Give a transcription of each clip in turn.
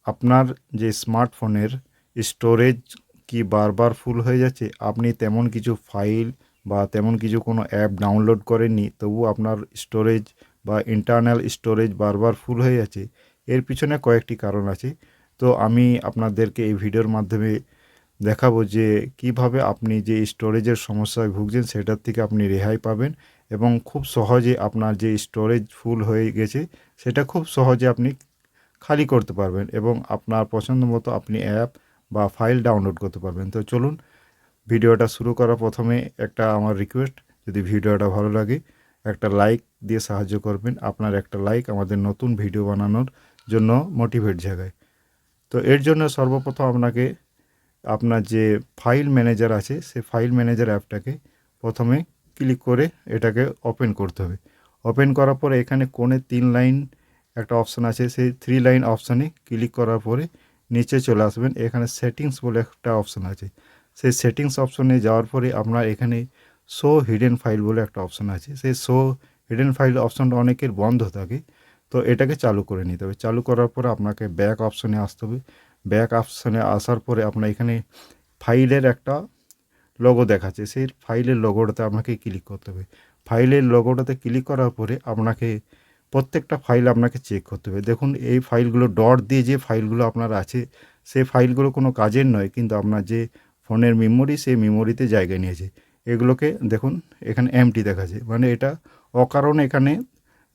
আপনার যে স্মার্টফোনের স্টোরেজ কি বারবার ফুল হয়ে যাচ্ছে, আপনি তেমন কিছু ফাইল বা তেমন কিছু কোনো অ্যাপ ডাউনলোড করেননি, তবু আপনার স্টোরেজ বা ইন্টারনাল স্টোরেজ বারবার ফুল হয়ে যাচ্ছে, এর পিছনে কয়েকটি কারণ আছে। তো আমি আপনাদেরকে এই ভিডিওর মাধ্যমে দেখাবো যে কিভাবে আপনি যে স্টোরেজের সমস্যায় ভুগছেন সেটার থেকে আপনি রেহাই পাবেন এবং খুব সহজে আপনার যে স্টোরেজ ফুল হয়ে গেছে সেটা খুব সহজে আপনি খালি করতে পারবেন এবং আপনার পছন্দ মতো আপনি অ্যাপ বা ফাইল ডাউনলোড করতে পারবেন। তো চলুন ভিডিওটা শুরু করার প্রথমে একটা আমার রিকোয়েস্ট, যদি ভিডিওটা ভালো লাগে একটা লাইক দিয়ে সাহায্য করবেন। আপনার একটা লাইক আমাদের নতুন ভিডিও বানানোর জন্য মোটিভেট জাগায়। তো এর জন্য সর্বপ্রথম আপনাকে আপনার যে ফাইল ম্যানেজার আছে সেই ফাইল ম্যানেজার অ্যাপটাকে প্রথমে ক্লিক করে এটাকে ওপেন করতে হবে। ওপেন করার পরে এখানে কোণে 3 লাইন একটা অপশান আছে, সেই 3 লাইন অপশানে ক্লিক করার পরে নিচে চলে আসবেন। এখানে সেটিংস বলে একটা অপশান আছে, সেই সেটিংস অপশানে যাওয়ার পরে আপনার এখানে শো হিডেন ফাইল বলে একটা অপশান আছে। সেই শো হিডেন ফাইল অপশানটা অনেকের বন্ধ থাকে, তো এটাকে চালু করে নিতে হবে। চালু করার পরে আপনাকে ব্যাক অপশানে আসতে হবে। ব্যাক অপশানে আসার পরে আপনার এখানে ফাইলের একটা লোগো দেখাচ্ছে, সেই ফাইলের লোগোটাতে আপনাকে ক্লিক করতে হবে। ফাইলের লোগোটাতে ক্লিক করার পরে আপনাকে প্রত্যেকটা ফাইল আপনাকে চেক করতে হবে। দেখুন এই ফাইলগুলো ডট দিয়ে যে ফাইলগুলো আপনার আছে সেই ফাইলগুলো কোনো কাজের নয়, কিন্তু আপনার যে ফোনের মেমোরি সেই মেমোরিতে জায়গা নিয়েছে। এগুলোকে দেখুন এখানে এমটি দেখাচ্ছে, মানে এটা অকারণে এখানে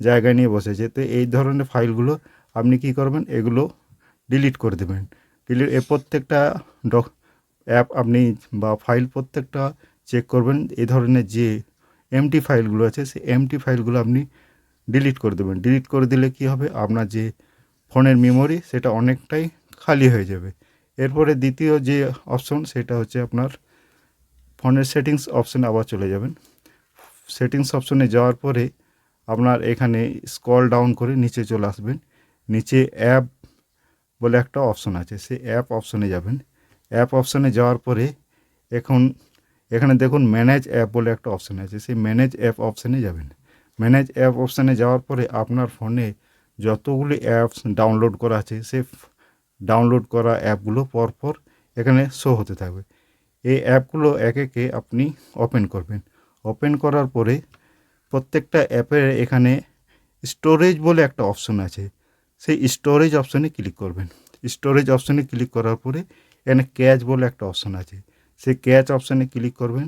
জায়গা নিয়ে বসেছে। তো এই ধরনের ফাইলগুলো আপনি কি করবেন, এগুলো ডিলিট করে দেবেন। প্রত্যেকটা অ্যাপ আপনি বা ফাইল প্রত্যেকটা চেক করবেন। এই ধরনের যে এমটি ফাইলগুলো আছে সেই এমটি ফাইলগুলো আপনি ডিলিট করে দেবেন। ডিলিট করে দিলে কি হবে, আপনার যে ফোনের মেমোরি সেটা অনেকটাই খালি হয়ে যাবে। এরপরে দ্বিতীয় যে অপশন সেটা হচ্ছে আপনার ফোনের সেটিংস অপশানে আবার চলে যাবেন। সেটিংস অপশনে যাওয়ার পরে আপনার এখানে স্ক্রল ডাউন করে নিচে চলে আসবেন। নিচে অ্যাপ বলে একটা অপশন আছে, সেই অ্যাপ অপশনে যাবেন। অ্যাপ অপশনে যাওয়ার পরে এখন এখানে দেখুন ম্যানেজ অ্যাপ বলে একটা অপশান আছে, সেই ম্যানেজ অ্যাপ অপশানে যাবেন। ম্যানেজ অ্যাপ অপশানে যাওয়ার পরে আপনার ফোনে যতগুলি অ্যাপস ডাউনলোড করা আছে সেই ডাউনলোড করা অ্যাপগুলো পরপর এখানে শো হতে থাকবে। এই অ্যাপগুলো একে একে আপনি ওপেন করবেন। ওপেন করার পরে প্রত্যেকটা অ্যাপের এখানে স্টোরেজ বলে একটা অপশন আছে, সেই স্টোরেজ অপশানে ক্লিক করবেন। স্টোরেজ অপশানে ক্লিক করার পরে এখানে ক্যাচ বলে একটা অপশান আছে, সেই ক্যাচ অপশানে ক্লিক করবেন।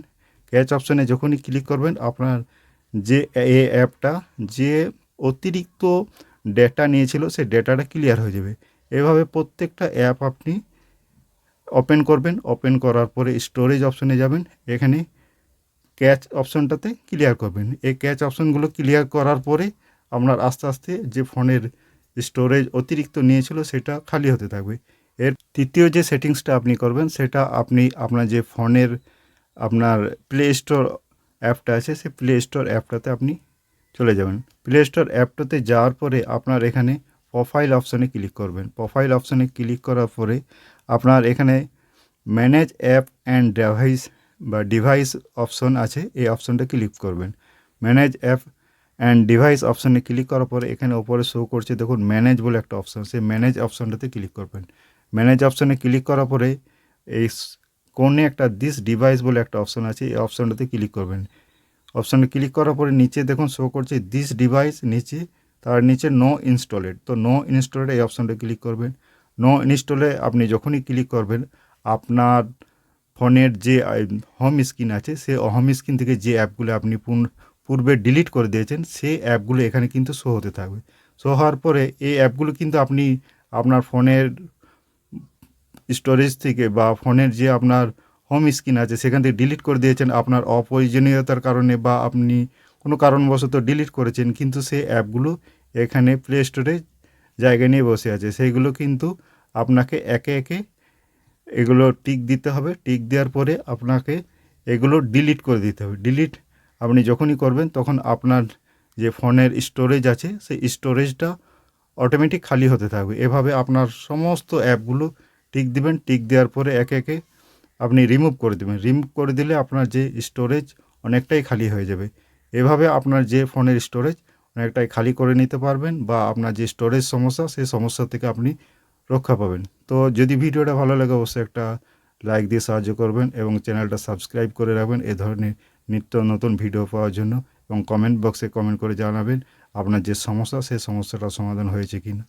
ক্যাচ অপশানে যখনই ক্লিক করবেন আপনার যে এই অ্যাপটা যে অতিরিক্ত ডেটা নিয়েছিল সেই ডেটাটা ক্লিয়ার হয়ে যাবে। এভাবে প্রত্যেকটা অ্যাপ আপনি ওপেন করবেন। ওপেন করার পরে স্টোরেজ অপশানে যাবেন, এখানে ক্যাচ অপশানটাতে ক্লিয়ার করবেন। এই ক্যাচ অপশানগুলো ক্লিয়ার করার পরে আপনার আস্তে আস্তে যে ফোনের স্টোরেজ অতিরিক্ত নিয়েছিল সেটা খালি হতে থাকবে। এর তৃতীয় যে সেটিংসটা আপনি করবেন সেটা আপনি আপনার যে ফোনের আপনার প্লে স্টোর অ্যাপটা আছে সেই প্লে স্টোর অ্যাপটাতে আপনি চলে যাবেন। প্লে স্টোর অ্যাপটাতে যাওয়ার পরে আপনার এখানে প্রোফাইল অপশানে ক্লিক করবেন। প্রোফাইল অপশানে ক্লিক করার পরে আপনার এখানে manage app and device option আছে, এই অপশনটা ক্লিক করবেন। ম্যানেজ অ্যাপ অ্যান্ড ডিভাইস অপশানে ক্লিক করার পরে এখানে ওপরে শো করছে দেখুন ম্যানেজ বলে একটা অপশান, সেই ম্যানেজ অপশানটাতে ক্লিক করবেন। ম্যানেজ অপশানে ক্লিক করার পরে এই কোণে একটা দিস ডিভাইস বলে একটা অপশান আছে, এই অপশানটাতে ক্লিক করবেন। অপশানে ক্লিক করার পরে নিচে দেখুন শো করছে দিস ডিভাইস, নিচে তার নিচে নো ইনস্টলেড, তো নো ইনস্টলেড এই অপশানটা ক্লিক করবেন। নো ইনস্টলে আপনি যখনই ক্লিক করবেন আপনার ফোনের যে হোম স্ক্রিন আছে সেই হোম স্ক্রিন থেকে যে অ্যাপগুলো আপনি পূর্বে ডিলিট করে দিয়েছেন সেই অ্যাপগুলো এখানে কিন্তু শো হতে থাকবে। শো হওয়ার পরে এই অ্যাপগুলো কিন্তু আপনি আপনার ফোনের স্টোরেজ থেকে বা ফোনের যে আপনার হোম স্ক্রিন আছে সেখান থেকে ডিলিট করে দিয়েছেন আপনার অপ্রয়োজনীয়তার কারণে, বা আপনি কোনো কারণবশত ডিলিট করেছেন, কিন্তু সেই অ্যাপগুলো এখানে প্লে স্টোরে জায়গা নিয়ে বসে আছে। সেইগুলো কিন্তু আপনাকে একে একে এগুলো টিক দিতে হবে। টিক দেওয়ার পরে আপনাকে এগুলো ডিলিট করে দিতে হবে। ডিলিট আপনি যখনই করবেন তখন আপনার যে ফোনের স্টোরেজ আছে সেই স্টোরেজটা অটোমেটিক খালি হতে থাকবে। এভাবে আপনার সমস্ত অ্যাপগুলো টিক দিবেন। টিক দেওয়ার পরে একে একে আপনি রিমুভ করে দেবেন। রিমুভ করে দিলে আপনার যে স্টোরেজ অনেকটাই খালি হয়ে যাবে। এভাবে আপনার যে ফোনের স্টোরেজ অনেকটাই খালি করে নিতে পারবেন, বা আপনার যে স্টোরেজ সমস্যা সেই সমস্যা থেকে আপনি রক্ষা পাবেন। তো যদি ভিডিওটা ভালো লাগে অবশ্যই একটা লাইক দিয়ে সাহায্য করবেন এবং চ্যানেলটা সাবস্ক্রাইব করে রাখবেন এ ধরনের নিত্য নতুন ভিডিও পাওয়ার জন্য, এবং কমেন্ট বক্সে কমেন্ট করে জানাবেন আপনার যে সমস্যা সেই সমস্যাটার সমাধান হয়েছে কিনা।